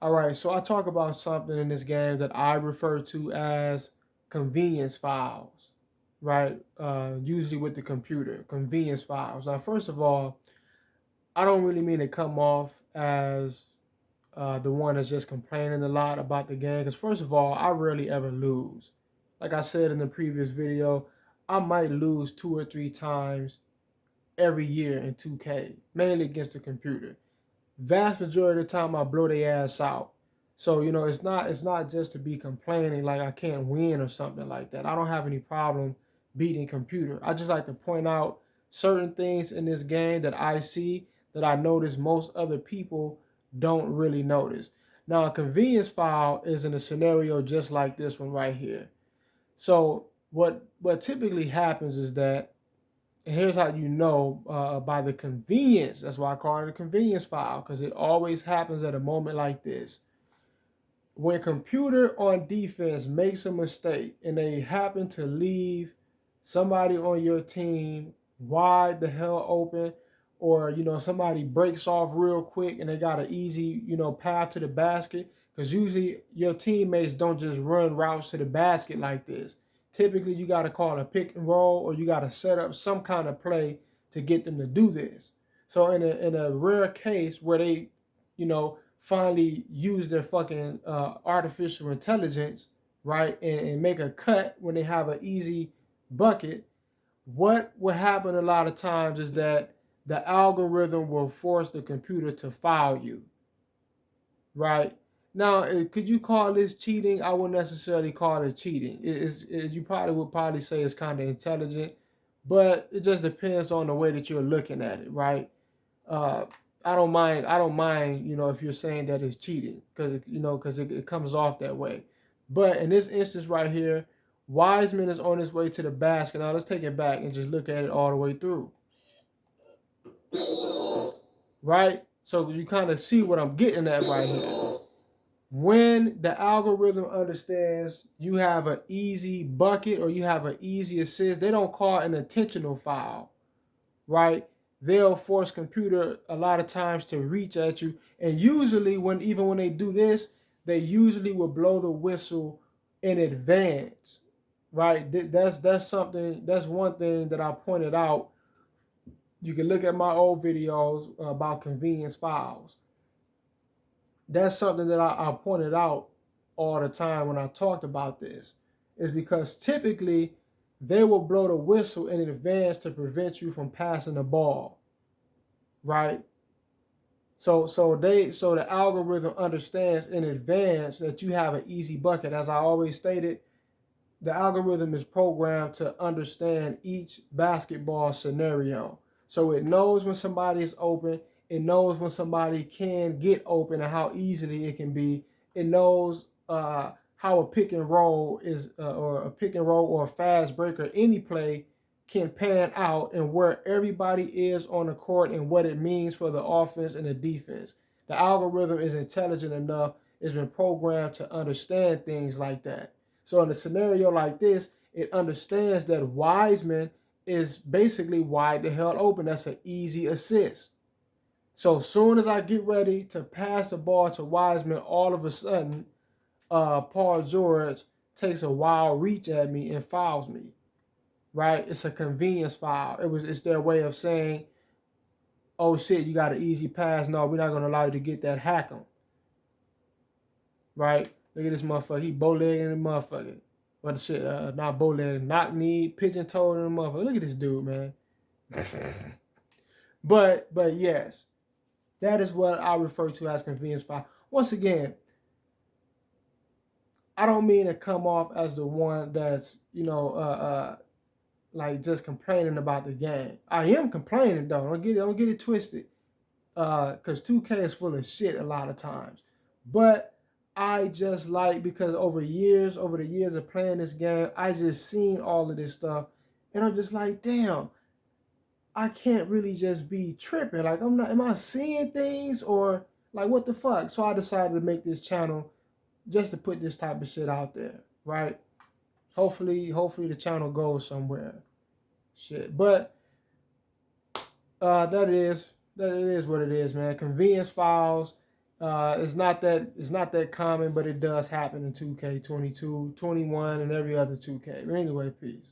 All right, so I talk about something in this game that I refer to as convenience files, right? Usually with the computer, convenience files. Now, first of all, I don't really mean to come off as the one that's just complaining a lot about the game, because first of all, I rarely ever lose. Like I said in the previous video, I might lose 2 or 3 times every year in 2K, mainly against the computer. Vast majority of the time I blow their ass out. So, it's not just to be complaining like I can't win or something like that. I don't have any problem beating computer. I just like to point out certain things in this game that I see that I notice most other people don't really notice. Now, a convenience file is in a scenario just like this one right here. So what typically happens is that, and here's how you know by the convenience. That's why I call it a convenience file, because it always happens at a moment like this. When computer on defense makes a mistake and they happen to leave somebody on your team wide the hell open, or somebody breaks off real quick and they got an easy path to the basket, because usually your teammates don't just run routes to the basket like this. Typically you got to call a pick and roll, or you got to set up some kind of play to get them to do this. So in a rare case where they finally use their fucking artificial intelligence, right, and make a cut when they have an easy bucket, what will happen a lot of times is that the algorithm will force the computer to foul you, right? Now, could you call this cheating? I wouldn't necessarily call it cheating. You probably would probably say it's kind of intelligent, but it just depends on the way that you're looking at it, right? uh, I don't mind. I don't mind. If you're saying that it's cheating, because it comes off that way. But in this instance right here, Wiseman is on his way to the basket. Now let's take it back and just look at it all the way through, right? So you kind of see what I'm getting at right here. When the algorithm understands you have an easy bucket or you have an easy assist, they don't call it an intentional foul, right? They'll force computer a lot of times to reach at you, and usually when they do this, they usually will blow the whistle in advance, right? That's something. That's one thing that I pointed out. You can look at my old videos about convenience files. That's something that I pointed out all the time when I talked about this, is because typically they will blow the whistle in advance to prevent you from passing the ball, right? So the algorithm understands in advance that you have an easy bucket. As I always stated, the algorithm is programmed to understand each basketball scenario. So it knows when somebody is open, it knows when somebody can get open and how easily it can be. It knows how a pick and roll is, or a pick and roll or a fast break or any play can pan out, and where everybody is on the court and what it means for the offense and the defense. The algorithm is intelligent enough, it's been programmed to understand things like that. So in a scenario like this, it understands that Wiseman is basically wide the hell open. That's an easy assist. So as soon as I get ready to pass the ball to Wiseman, all of a sudden, Paul George takes a wild reach at me and fouls me. Right? It's a convenience foul. It's their way of saying, "Oh shit, you got an easy pass. No, we're not gonna allow you to get that hack him." Right? Look at this motherfucker. He bow-legged the motherfucker. What the shit? Not bow-legged, knock knee, pigeon-toed in the motherfucker. Look at this dude, man. But yes, that is what I refer to as convenience foul. Once again, I don't mean to come off as the one that's like just complaining about the game. I am complaining though. Don't get it twisted. Because 2K is full of shit a lot of times. But I just like, because over the years of playing this game, I just seen all of this stuff, and I'm just like, damn, I can't really just be tripping. Like, am I seeing things, or like what the fuck? So I decided to make this channel just to put this type of shit out there, right? Hopefully the channel goes somewhere. Shit. But that is what it is, man. Convenience files. It's not that common, but it does happen in 2K22, 21, and every other 2K. But anyway, peace.